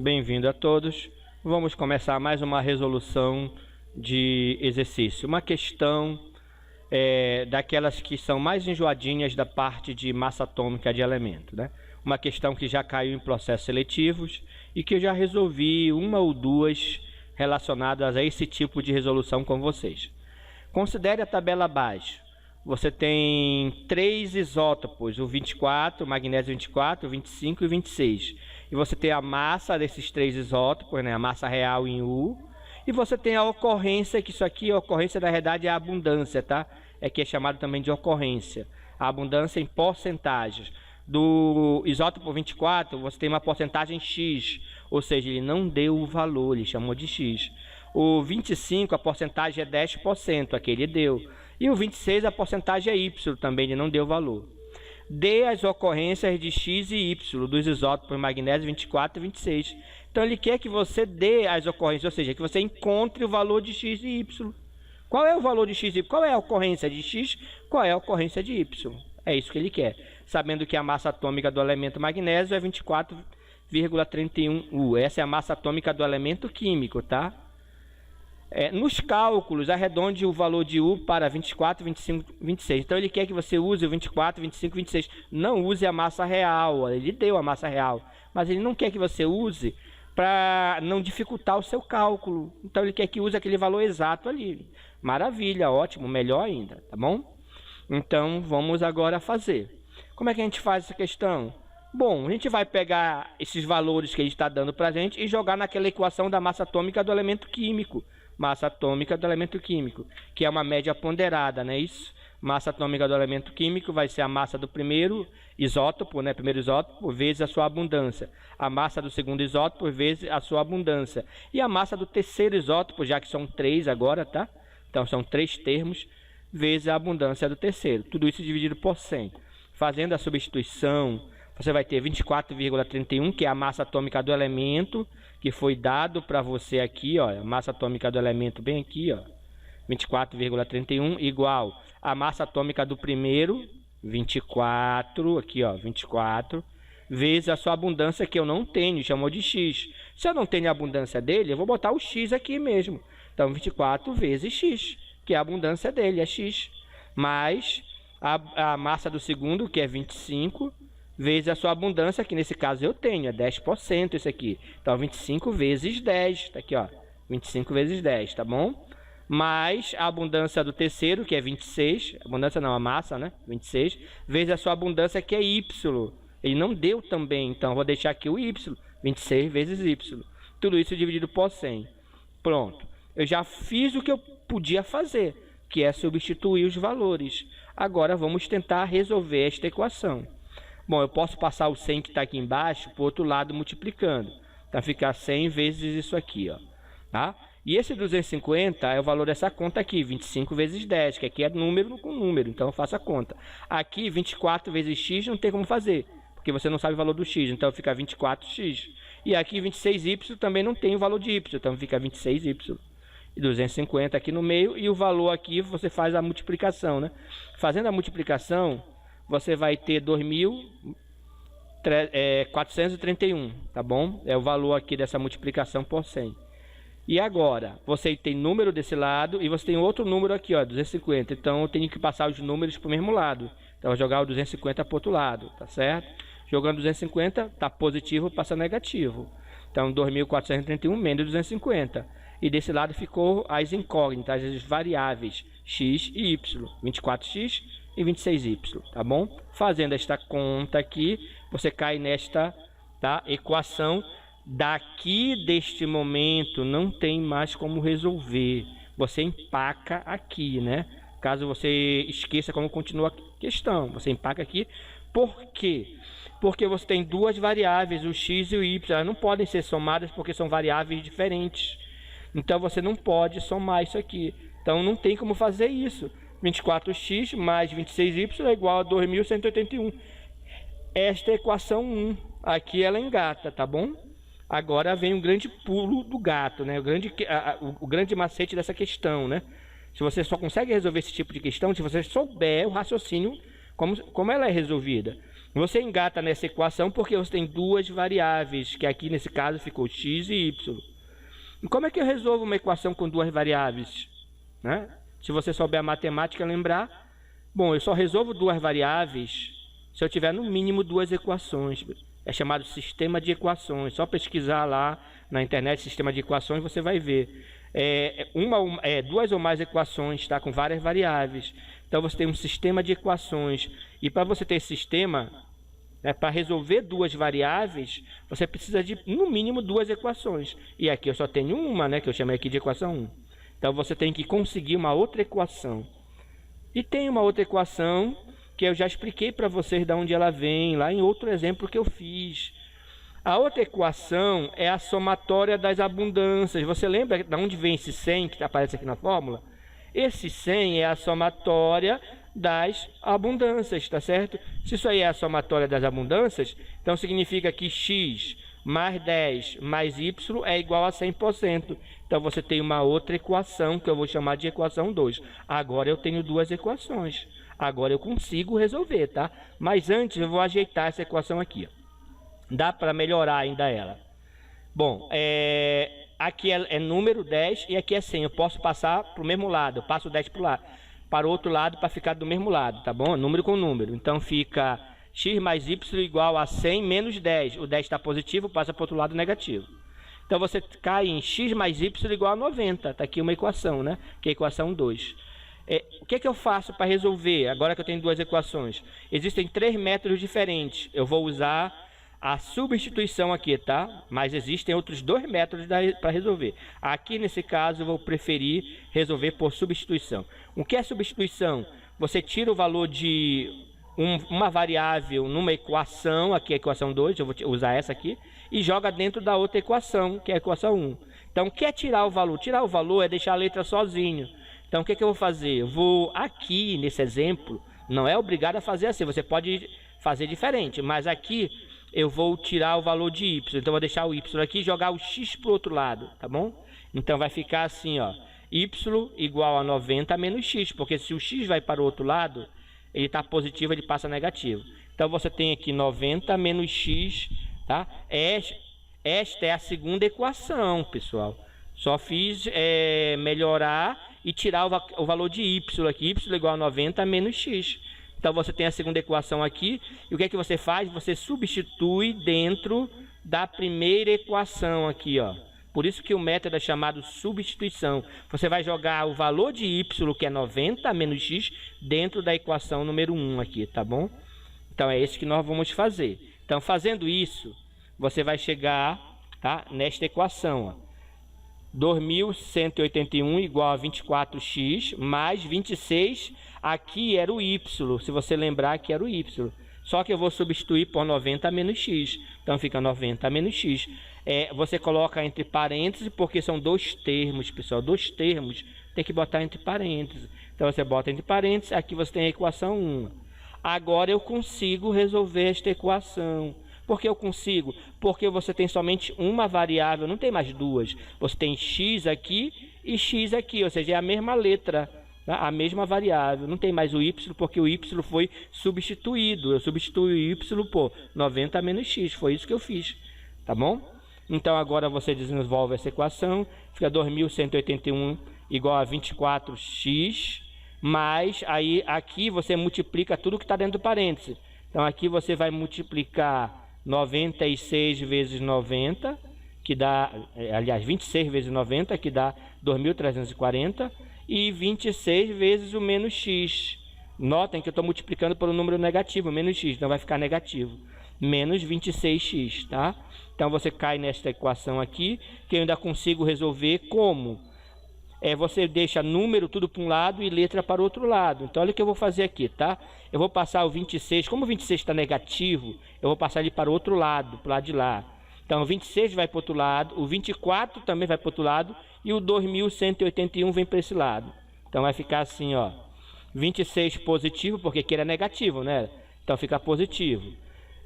Bem-vindo a todos. Vamos começar mais uma resolução de exercício. Uma questão daquelas que são mais enjoadinhas da parte de massa atômica de elemento, né? Uma questão que já caiu em processos seletivos e que eu já resolvi uma ou duas relacionadas a esse tipo de resolução com vocês. Considere a tabela abaixo. Você tem 3 isótopos, o 24, o magnésio 24, o 25 e o 26. E você tem a massa desses 3 isótopos, né, a massa real em U. E você tem a ocorrência, que isso aqui, a ocorrência na realidade é a abundância, tá? É que é chamado também de ocorrência. A abundância em porcentagens. Do isótopo 24, você tem uma porcentagem X, ou seja, ele não deu o valor, ele chamou de X. O 25, a porcentagem é 10%, aqui ele deu. E o 26, a porcentagem é Y, também ele não deu valor. Dê as ocorrências de X e Y dos isótopos magnésio 24 e 26. Então ele quer que você dê as ocorrências, ou seja, que você encontre o valor de X e Y. Qual é o valor de X e Y? Qual é a ocorrência de X? Qual é a ocorrência de Y? É isso que ele quer. Sabendo que a massa atômica do elemento magnésio é 24,31 U. Essa é a massa atômica do elemento químico, tá? Nos cálculos, arredonde o valor de U para 24, 25, 26. Então, ele quer que você use o 24, 25, 26. Não use a massa real. Ele deu a massa real. Mas ele não quer que você use para não dificultar o seu cálculo. Então, ele quer que use aquele valor exato ali. Maravilha, ótimo, melhor ainda, tá bom? Então, vamos agora fazer. Como é que a gente faz essa questão? Bom, a gente vai pegar esses valores que ele está dando para a gente e jogar naquela equação da massa atômica do elemento químico. Massa atômica do elemento químico, que é uma média ponderada, não é isso? Massa atômica do elemento químico vai ser a massa do primeiro isótopo, né? Primeiro isótopo, vezes a sua abundância. A massa do segundo isótopo, vezes a sua abundância. E a massa do terceiro isótopo, já que são 3 agora, tá? Então, são 3 termos, vezes a abundância do terceiro. Tudo isso dividido por 100. Fazendo a substituição, você vai ter 24,31, que é a massa atômica do elemento, que foi dado para você aqui, ó, a massa atômica do elemento bem aqui, ó, 24,31, igual a massa atômica do primeiro, 24, aqui, ó, 24, vezes a sua abundância, que eu não tenho, chamou de X. Se eu não tenho a abundância dele, eu vou botar o X aqui mesmo. Então, 24 vezes X, que é a abundância dele, é X. Mais a massa do segundo, que é 25, vezes a sua abundância, que nesse caso eu tenho, é 10% isso aqui. Então, 25 vezes 10, tá aqui, ó, 25 vezes 10, tá bom? Mais a abundância do terceiro, que é 26, abundância não, a massa, né, 26, vezes a sua abundância, que é Y. Ele não deu também, então eu vou deixar aqui o Y, 26 vezes Y. Tudo isso dividido por 100. Pronto. Eu já fiz o que eu podia fazer, que é substituir os valores. Agora vamos tentar resolver esta equação. Bom, eu posso passar o 100 que está aqui embaixo para o outro lado multiplicando. Então, ficar 100 vezes isso aqui, ó. Tá? E esse 250 é o valor dessa conta aqui, 25 vezes 10, que aqui é número com número, então eu faço a conta. Aqui, 24 vezes x não tem como fazer, porque você não sabe o valor do x, então fica 24x. E aqui, 26y também não tem o valor de y, então fica 26y. E 250 aqui no meio, e o valor aqui você faz a multiplicação, né? Fazendo a multiplicação, você vai ter 2.431, tá bom? É o valor aqui dessa multiplicação por 100. E agora, você tem número desse lado e você tem outro número aqui, ó, 250. Então, eu tenho que passar os números para o mesmo lado. Então, eu vou jogar o 250 para o outro lado, tá certo? Jogando 250, tá positivo, passa negativo. Então, 2.431 menos 250. E desse lado ficou as incógnitas, as variáveis x e y, 24x e 26y, tá bom? Fazendo esta conta aqui, você cai nesta, tá, equação. Daqui deste momento não tem mais como resolver. Você empaca aqui, né? Caso você esqueça como continua a questão, você empaca aqui. Por quê? Porque você tem duas variáveis, o x e o y. Elas não podem ser somadas porque são variáveis diferentes. Então você não pode somar isso aqui. Então não tem como fazer isso. 24x mais 26y é igual a 2.181. Esta é a equação 1. Aqui ela engata, tá bom? Agora vem um grande pulo do gato, né? O grande macete dessa questão, né? Se você só consegue resolver esse tipo de questão se você souber o raciocínio, como ela é resolvida. Você engata nessa equação porque você tem duas variáveis, que aqui nesse caso ficou x e y. E como é que eu resolvo uma equação com duas variáveis? Né? Se você souber a matemática, lembrar, bom, eu só resolvo duas variáveis se eu tiver no mínimo duas equações. É chamado sistema de equações. Só pesquisar lá na internet sistema de equações, você vai ver. Duas ou mais equações, tá? Com várias variáveis. Então você tem um sistema de equações. E para você ter esse sistema, para resolver duas variáveis, você precisa de no mínimo duas equações. E aqui eu só tenho uma, né, que eu chamei aqui de equação 1. Então você tem que conseguir uma outra equação. E tem uma outra equação que eu já expliquei para vocês de onde ela vem, lá em outro exemplo que eu fiz. A outra equação é a somatória das abundâncias. Você lembra de onde vem esse 100 que aparece aqui na fórmula? Esse 100 é a somatória das abundâncias, tá certo? Se isso aí é a somatória das abundâncias, então significa que x mais 10 mais y é igual a 100%. Então você tem uma outra equação que eu vou chamar de equação 2. Agora eu tenho duas equações. Agora eu consigo resolver, tá? Mas antes eu vou ajeitar essa equação aqui. Dá para melhorar ainda ela. Bom, aqui é número 10 e aqui é 100. Eu posso passar para o mesmo lado. Eu passo o 10 para o outro lado para ficar do mesmo lado, tá bom? Número com número. Então fica x mais y igual a 100 menos 10. O 10 está positivo, passa para o outro lado negativo. Então você cai em x mais y igual a 90. Está aqui uma equação, né? Que é a equação 2. O que eu faço para resolver, agora que eu tenho duas equações? Existem três métodos diferentes. Eu vou usar a substituição aqui, tá? Mas existem outros dois métodos para resolver. Aqui, nesse caso, eu vou preferir resolver por substituição. O que é substituição? Você tira o valor de uma variável numa equação, aqui é a equação 2, eu vou usar essa aqui, e joga dentro da outra equação, que é a equação 1. Então, o que é tirar o valor? Tirar o valor é deixar a letra sozinho. Então, o que eu vou fazer? Eu vou aqui, nesse exemplo, não é obrigado a fazer assim, você pode fazer diferente, mas aqui eu vou tirar o valor de y. Então, eu vou deixar o y aqui e jogar o x para o outro lado, tá bom? Então, vai ficar assim, ó, y igual a 90 menos x, porque se o x vai para o outro lado, ele está positivo, ele passa negativo. Então, você tem aqui 90 menos x, tá? Esta é a segunda equação, pessoal. Só fiz melhorar e tirar o valor de y aqui, y igual a 90 menos x. Então você tem a segunda equação aqui, e o que é que você faz? Você substitui dentro da primeira equação aqui, ó. Por isso que o método é chamado substituição. Você vai jogar o valor de y, que é 90 menos x, dentro da equação número 1 aqui, tá bom? Então é isso que nós vamos fazer. Então fazendo isso, você vai chegar, tá, nesta equação, ó. 2181 igual a 24x mais 26, aqui era o y, se você lembrar que era o y. Só que eu vou substituir por 90 menos x, então fica 90 menos x. Você coloca entre parênteses, porque são dois termos, pessoal, dois termos, tem que botar entre parênteses. Então você bota entre parênteses, aqui você tem a equação 1. Agora eu consigo resolver esta equação. Por que eu consigo? Porque você tem somente uma variável, não tem mais duas. Você tem x aqui e x aqui, ou seja, é a mesma letra, tá? A mesma variável. Não tem mais o y, porque o y foi substituído. Eu substituí o y por 90 menos x, foi isso que eu fiz, tá bom? Então agora você desenvolve essa equação, fica 2181 igual a 24x, mais aí aqui você multiplica tudo que está dentro do parêntese. Então aqui você vai multiplicar 96 vezes 90, que dá, aliás, 26 vezes 90, que dá 2.340, e 26 vezes o menos x. Notem que eu estou multiplicando por um número negativo, menos x, então vai ficar negativo. Menos 26x, tá? Então você cai nesta equação aqui, que eu ainda consigo resolver como? Você deixa número tudo para um lado e letra para o outro lado. Então olha o que eu vou fazer aqui, tá? Eu vou passar o 26, como o 26 está negativo, eu vou passar ele para o outro lado, para o lado de lá. Então o 26 vai para o outro lado, o 24 também vai para o outro lado e o 2181 vem para esse lado. Então vai ficar assim, ó, 26 positivo, porque aqui era negativo, né? Então fica positivo.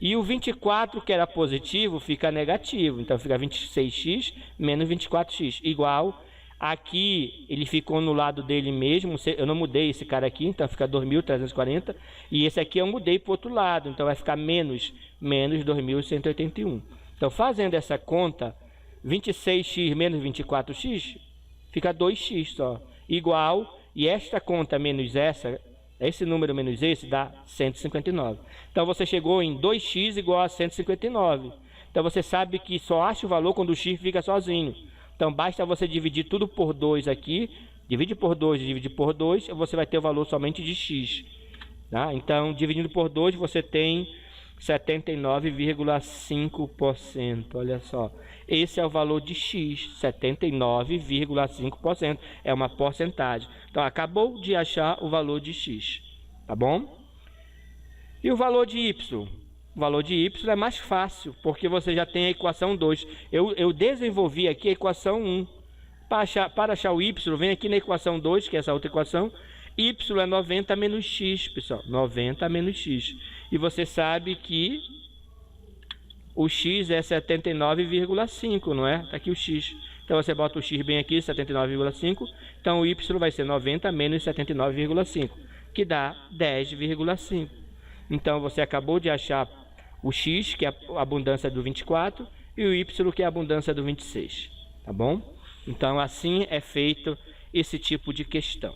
E o 24, que era positivo, fica negativo. Então fica 26x menos 24x, igual Aqui ele ficou no lado dele mesmo, eu não mudei esse cara aqui, então fica 2.340. E esse aqui eu mudei para o outro lado, então vai ficar menos 2.181. Então fazendo essa conta, 26x menos 24x, fica 2x só. Igual, e esta conta menos essa, esse número menos esse, dá 159. Então você chegou em 2x igual a 159. Então você sabe que só acha o valor quando o x fica sozinho. Então basta você dividir tudo por 2 aqui, divide por 2 e divide por 2, você vai ter o valor somente de x. Tá? Então dividindo por 2 você tem 79,5%. Olha só, esse é o valor de x, 79,5%. É uma porcentagem. Então acabou de achar o valor de x, tá bom? E o valor de y? O valor de y é mais fácil, porque você já tem a equação 2. Eu desenvolvi aqui a equação 1. Para achar o y, vem aqui na equação 2, que é essa outra equação. Y é 90 menos x, pessoal. 90 menos x. E você sabe que o x é 79,5, não é? Está aqui o x. Então você bota o x bem aqui, 79,5. Então o y vai ser 90 menos 79,5, que dá 10,5. Então você acabou de achar o x, que é a abundância do 24, e o y, que é a abundância do 26. Tá bom? Então assim é feito esse tipo de questão.